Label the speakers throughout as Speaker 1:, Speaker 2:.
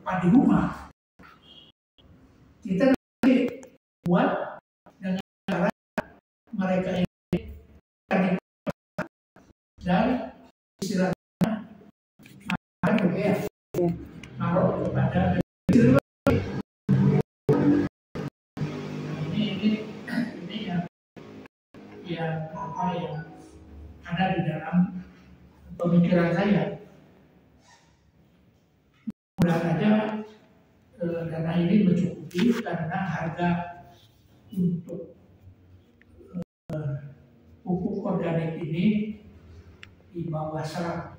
Speaker 1: padi rumah. Kita buat dengan cara mereka ini dan istilahnya naruh kepada ini yang apa yang ada di dalam pemikiran saya. Mudah saja dana ini mencukupi karena harga untuk pupuk organik ini di bawah 100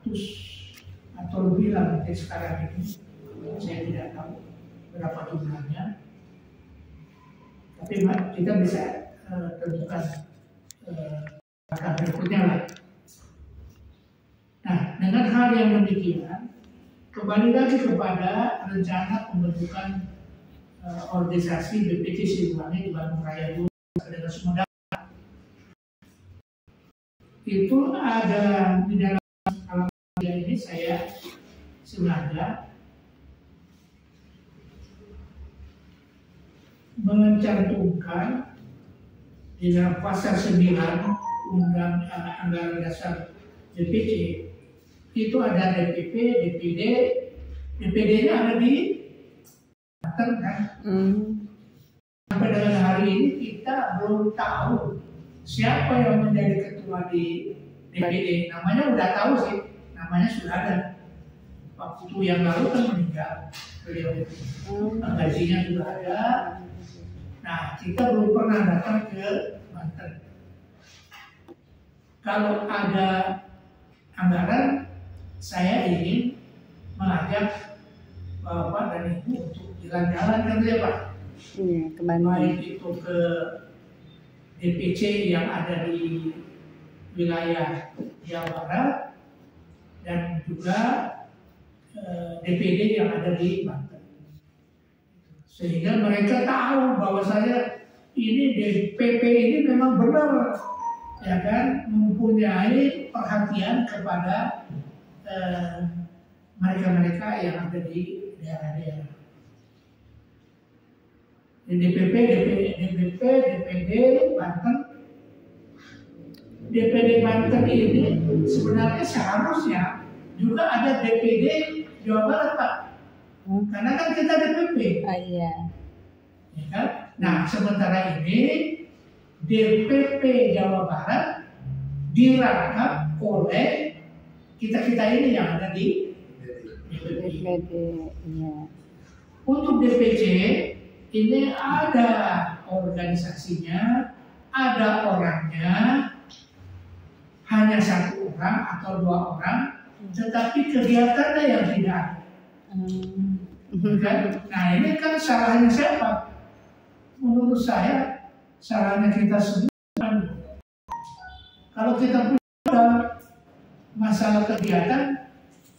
Speaker 1: atau lebih lah mungkin sekarang ini. Saya tidak tahu berapa jumlahnya. Tapi kita bisa tentukan langkah berikutnya lah. Nah, dengan hal yang demikian, kembali lagi kepada rencana pembentukan organisasi BPC Siliwangi di Bandung Raya dulu dengan Sumedang. Itu ada di dalam alam ini saya sengaja mencantumkan di dalam pasal 9 Undang Anggaran Dasar BPC itu ada DPP, DPD, DPD-nya ada di Banten kan. Sampai dengan hari ini kita belum tahu siapa yang menjadi ketua di DPD. Namanya udah tahu sih, namanya sudah ada. Waktu yang lalu kan meninggal beliau itu. Gajinya sudah ada. Nah, kita belum pernah datang ke Banten. Kalau ada anggaran, saya ingin mengajak Bapak dan Ibu untuk jalan-jalan kan ya Pak?
Speaker 2: Iya, ke Bandung.
Speaker 1: Baik itu ke DPC yang ada di wilayah Jawa Barat dan juga DPD yang ada di Banten. Sehingga mereka tahu bahwa saya ini DPP ini memang benar, ya kan, mempunyai perhatian kepada mereka-mereka yang ada di daerah-daerah. Di DPP, DPP, DPD Banten. DPD Banten ini sebenarnya seharusnya juga ada DPD Jawa Barat Pak. Karena kan kita DPP.
Speaker 2: Iya.
Speaker 1: Ya kan? Nah, sementara ini DPP Jawa Barat dirangkap oleh kita-kita ini yang ada di
Speaker 2: DPD, iya.
Speaker 1: Untuk DPC ini ada organisasinya, ada orangnya, hanya 1 orang atau 2 orang, tetapi kegiatannya yang tidak ada. Kan? Nah ini kan salahnya siapa? Menurut saya salahnya kita semua. Kalau kita punya masalah kegiatan,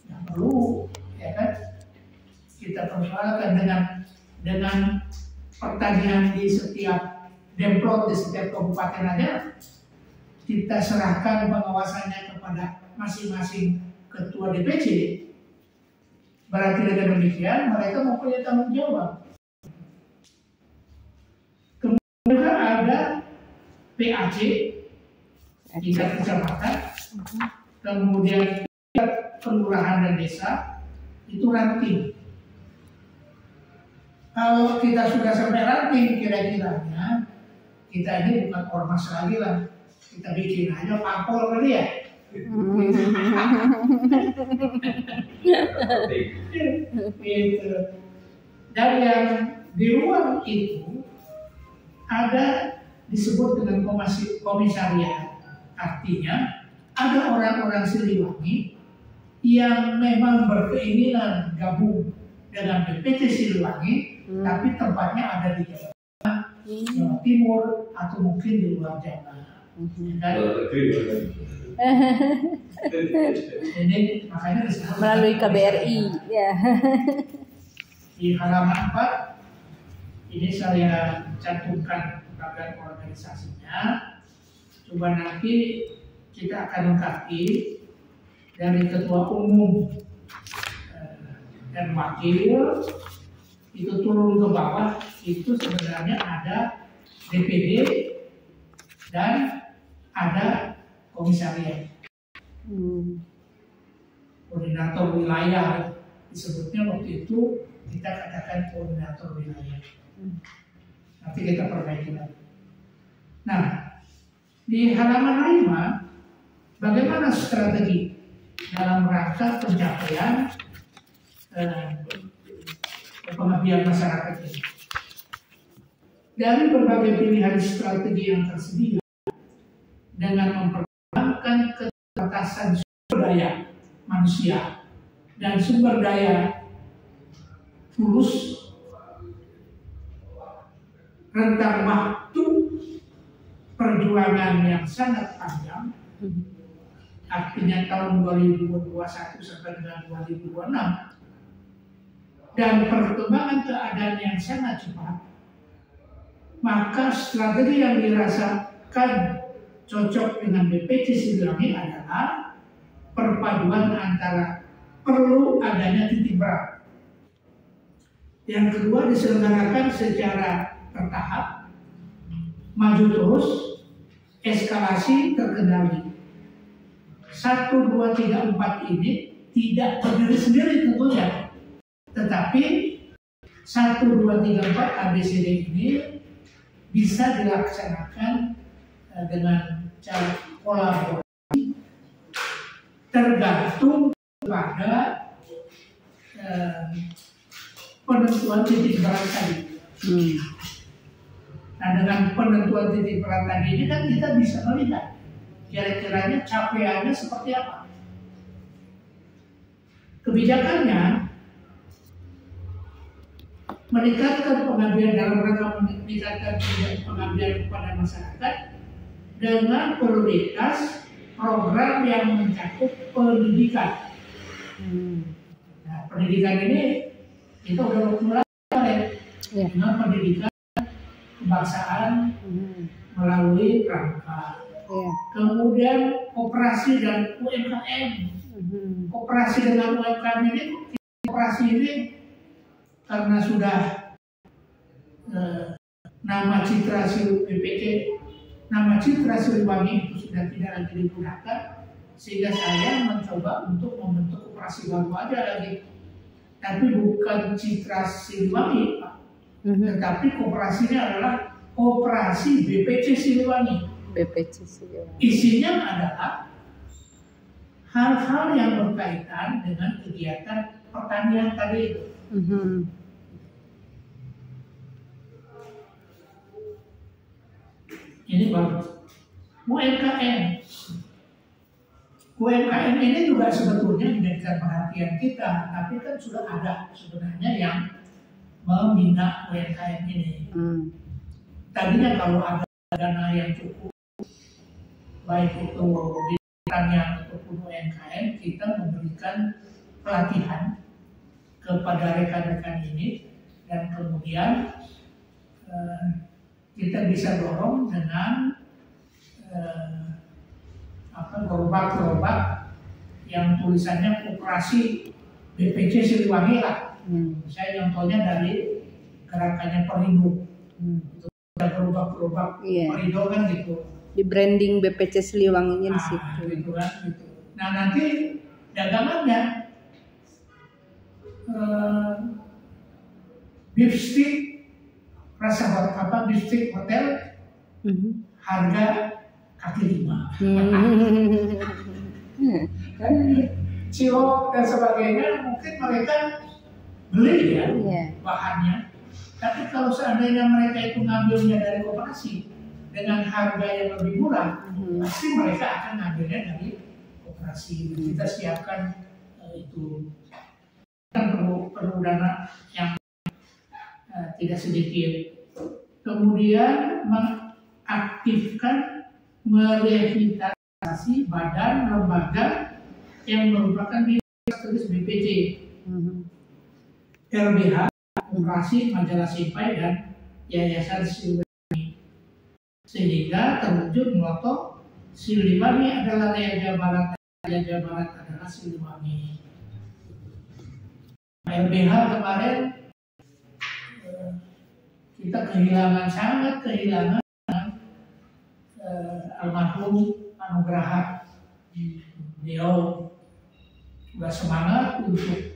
Speaker 1: ya perlu, ya kan? Kita persoalkan dengan pertanian di setiap demplot, di setiap kabupaten aja, kita serahkan pengawasannya kepada masing-masing ketua DPC. Berarti dengan demikian mereka mempunyai tanggung jawab. Kemudian ada PAC tingkat kecamatan, kemudian tingkat kelurahan dan desa itu ranting. Kalau kita sudah sampai ranting, kira-kiranya kita ini bukan ormas lagi lah, kita bikin aja parpol kali ya. Gitu. Dan yang di luar itu ada disebut dengan komisariat, artinya ada orang-orang Siliwangi yang memang berkeinginan gabung dengan BPC Siliwangi, tapi tempatnya ada di Jawa Timur atau mungkin di luar Jawa. Ini makanya
Speaker 2: melalui KBRI, ya.
Speaker 1: Di halaman 4 ini saya cantumkan bagian organisasinya. Coba nanti kita akan lengkapi dari ketua umum dan wakil itu turun ke bawah, itu sebenarnya ada DPD dan ada komisariat. Koordinator wilayah disebutnya waktu itu, kita katakan koordinator wilayah. Nanti kita perbaiki lagi. Nah, di halaman 5, bagaimana strategi dalam rangka pencapaian pengabdian masyarakat ini. Dari berbagai pilihan strategi yang tersedia, dengan mempertimbangkan keterbatasan sumber daya manusia dan sumber daya fulus, rentang waktu perjuangan yang sangat panjang, artinya tahun 2021 sampai dengan 2026, dan perkembangan keadaan yang sangat cepat, maka strategi yang dirasakan cocok dengan BPC Siliwangi adalah perpaduan antara perlu adanya titik berat. Yang kedua, diselenggarakan secara bertahap, maju terus, eskalasi terkendali. 1, 2, 3, 4 ini tidak berdiri sendiri tentunya, tetapi 1, 2, 3, 4 ABCD ini bisa dilaksanakan dengan cara kolaborasi, tergantung pada penentuan titik berat tadi. Nah, dengan penentuan titik berat tadi ini kan kita bisa melihat kira-kiranya capaiannya seperti apa. Kebijakannya meningkatkan pengabdian dalam rangka meningkatkan pengabdian kepada masyarakat dengan prioritas program yang mencakup pendidikan. Nah, pendidikan ini kita udah mulai dengan pendidikan kebangsaan melalui rangka. Kemudian koperasi dan UMKM. Koperasi dengan UMKM ini, koperasi ini karena sudah nama citra BPC, nama citra Siliwangi itu sudah tidak lagi digunakan, sehingga saya mencoba untuk membentuk koperasi baru aja lagi, tapi bukan citra Siliwangi, Pak. Tetapi koperasinya adalah koperasi BPC Siliwangi.
Speaker 2: BPC Siliwangi.
Speaker 1: Isinya adalah hal-hal yang berkaitan dengan kegiatan pertanian tadi itu. Ini baru UMKM. UMKM ini juga sebetulnya menjadikan perhatian kita, tapi kan sudah ada sebenarnya yang membina UMKM ini. Tadinya kalau ada dana yang cukup, baik itu di pertanian ataupun UMKM, kita memberikan pelatihan kepada rekan-rekan ini, dan kemudian kita bisa dorong dengan gerobak-gerobak yang tulisannya koperasi BPC Siliwangi lah. Saya contohnya dari gerakannya Perindo. Itu ada gerobak-gerobak Perindo kan gitu.
Speaker 2: Di branding BPC Siliwanginya di situ.
Speaker 1: Gitu kan, gitu. Nah, nanti dagangannya beef stick, rasa beef stick hotel, harga kaki 5. Cilok dan sebagainya mungkin mereka beli ya bahannya. Tapi kalau seandainya mereka itu ngambilnya dari koperasi dengan harga yang lebih murah, pasti mereka akan ngambilnya dari koperasi. Kita siapkan itu. Kan perlu dana yang tidak sedikit. Kemudian mengaktifkan, merevitalisasi badan lembaga yang merupakan tulis BPC, LBH, Koperasi Majalah Simpai, dan Yayasan Siliwangi, sehingga terwujud moto Siliwangi adalah Raja Barat, Raja Barat adalah Siliwangi. LBH kemarin kita sangat kehilangan almarhum Pak Nugraha. Beliau sudah semangat untuk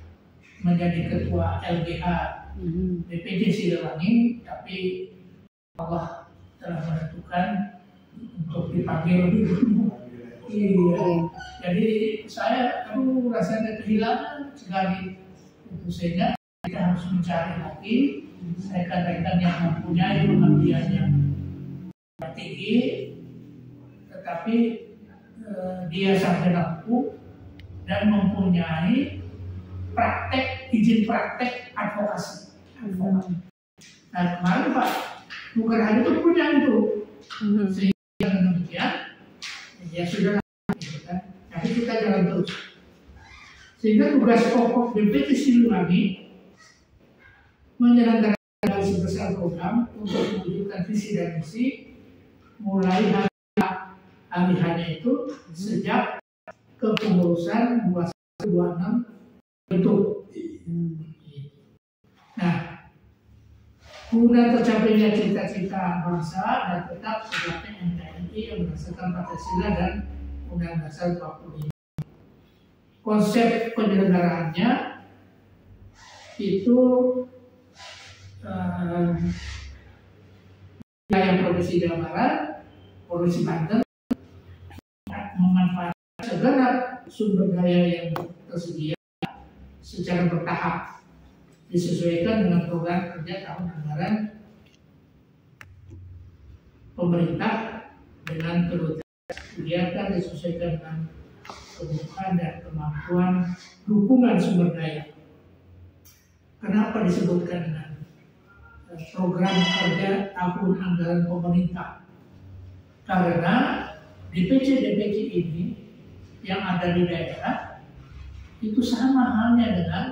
Speaker 1: menjadi ketua LBH BPJ Siliwangi, tapi Allah telah menentukan untuk dipanggil dulu. Iya. Jadi saya rasanya kehilangan sekali. Itu sehingga kita harus mencari lagi. Saya katakan yang mempunyai pengabdian yang tinggi, tetapi dia sampai mampu dan mempunyai izin praktek advokasi. Nah kemarin Pak Nugraha itu punya itu, sehingga demikian ya sudah, kan? Tapi kita jalan terus. Sehingga tugas pokok BPJ Siliwangi menyelenggarakan besar program untuk mewujudkan visi dan misi mulai hari-harinya itu sejak kepengurusan 2126 itu. Nah, guna tercapainya cita-cita bangsa dan tetap sebagai NKRI yang berdasarkan Pancasila dan Undang-Undang Dasar 45. Konsep penyelenggaraannya itu wilayah Provinsi Jawa Barat, Provinsi Banten memanfaatkan segenap sumber daya yang tersedia secara bertahap disesuaikan dengan program kerja tahun anggaran pemerintah dengan prioritas kegiatan disesuaikan dengan kebutuhan dan kemampuan dukungan sumber daya. Kenapa disebutkan dengan program kerja tahun anggaran pemerintah? Karena DPC-DPC ini yang ada di daerah itu sama halnya dengan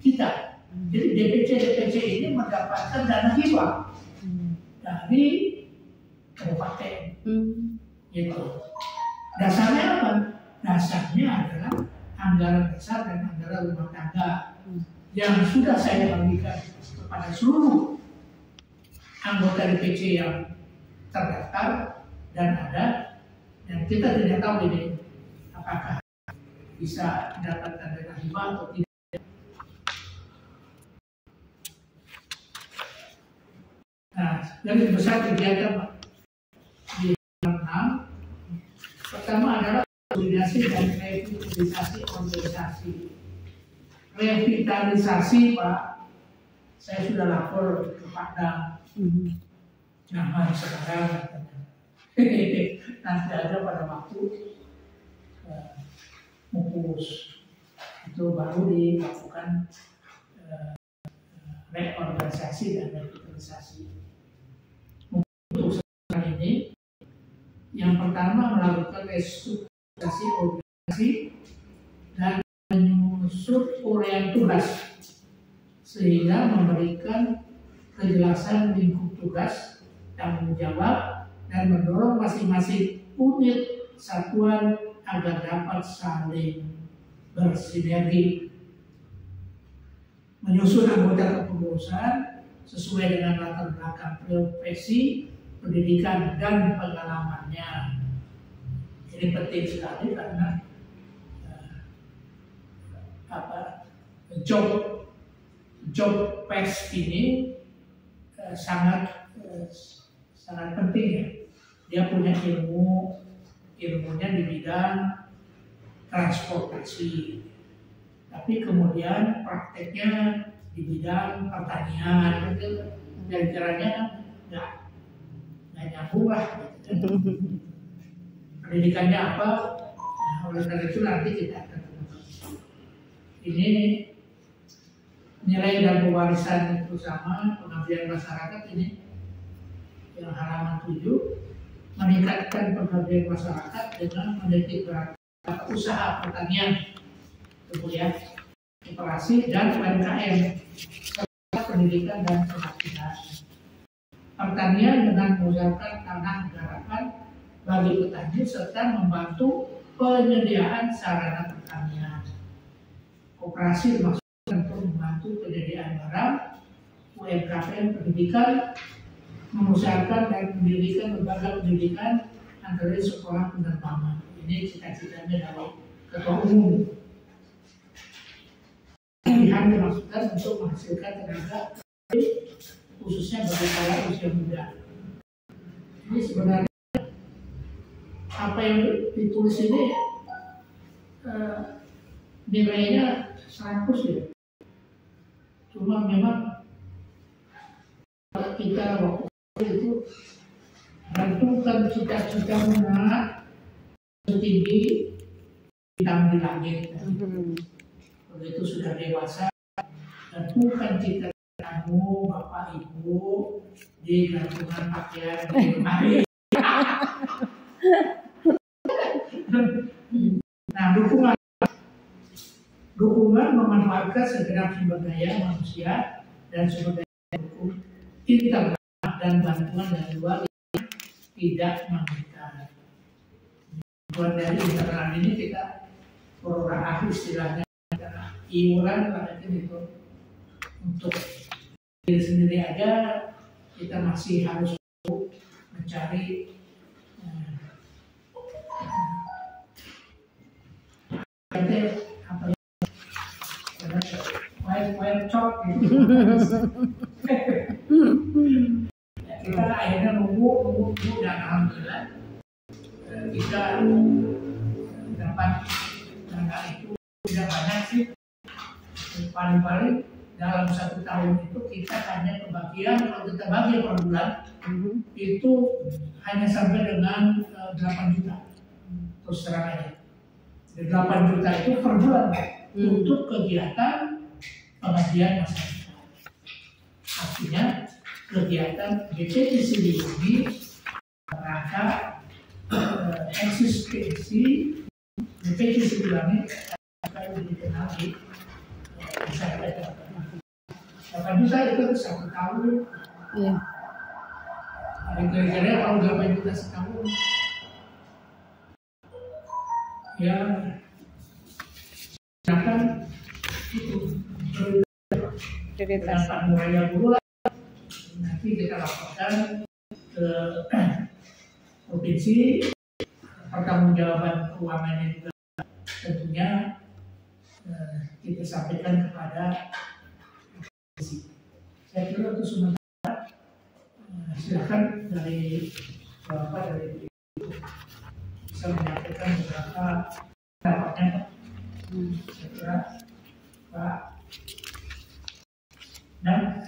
Speaker 1: kita. Jadi DPC-DPC ini mendapatkan dana hibah dari kabupaten. Gitu. Dasarnya apa? Dasarnya adalah anggaran besar dan anggaran rumah tangga yang sudah saya bagikan kepada seluruh anggota DPC yang terdaftar dan ada, dan kita tidak tahu ini apakah bisa mendapatkan dana hibah atau tidak. Nah, dari besar kegiatan Pak di 6, pertama adalah konsolidasi dan revitalisasi organisasi. Revitalisasi Pak, saya sudah lapor ke Pak Dam. Nah, sekarang nanti ada pada waktu mupus itu baru dilakukan reorganisasi dan revitalisasi. Untuk sekarang ini, yang pertama melakukan restrukturisasi organisasi dan menyusun uraian tugas sehingga memberikan kejelasan lingkup tugas, tanggung jawab, dan mendorong masing-masing unit satuan agar dapat saling bersinergi. Menyusun anggota kepengurusan sesuai dengan latar belakang profesi, pendidikan, dan pengalamannya. Ini penting sekali karena job pes ini sangat penting ya. Dia punya ilmunya di bidang transportasi, tapi kemudian prakteknya di bidang pertanian, dan caranya nggak nyambung lah. Gitu. Pendidikannya apa? Nah, oleh karena itu nanti kita akan ini nilai dan pewarisan bersama pengabdian masyarakat ini yang halaman 7, meningkatkan pengabdian masyarakat dengan menitik beratkan usaha pertanian, kemudian koperasi dan UMKM serta pendidikan dan pelatihan. Pertanian dengan mengusahakan tanah garapan bagi petani serta membantu penyediaan sarana pertanian. Koperasi dimaksudkan untuk membantu barang, UMKM pendidikan, mengusahakan dan mendirikan lembaga pendidikan antara lain sekolah penerbangan. Ini cita-citanya dari Ketua Umum. Pilihan dimaksudkan untuk menghasilkan tenaga khususnya bagi para usia muda. Ini sebenarnya apa yang ditulis ini nilainya 100 ya. Cuma memang kita waktu itu menentukan cita-cita mana setinggi bintang di langit. Begitu sudah dewasa, tentukan cita-citamu Bapak Ibu di gantungan pakaian di lemari. Nah, dukungan memanfaatkan segenap sumber daya manusia dan sumber daya hukum internal dan bantuan dari luar yang tidak mengikat. Bantuan dari internal ini kita perorah istilahnya iuran pada itu untuk diri sendiri aja kita masih harus mencari apa ya, wire chop gitu. Ya, kita akhirnya nunggu dan alhamdulillah kita dapat dana itu tidak banyak sih, paling-paling dalam 1 tahun itu kita hanya kebagian, kalau kita bagi per bulan itu hanya sampai dengan 8 juta terus terang aja. 8 juta itu per bulan untuk kegiatan pengajian masyarakat. Artinya kegiatan BPT Siliwangi rangka eksistensi BPT Siliwangi akan dikenal di masyarakat. 8 juta itu 1 tahun.
Speaker 2: Iya.
Speaker 1: Kira-kira kalau 8 juta setahun, ya silakan itu dapat mulai dulu lah. Nanti kita laporkan ke provinsi, pertanggungjawaban keuangannya juga tentunya kita sampaikan kepada provinsi. Saya kira itu sementara silakan dari Bapak dari bisa menyampaikan beberapa pendapatnya. Saya kira Pak dan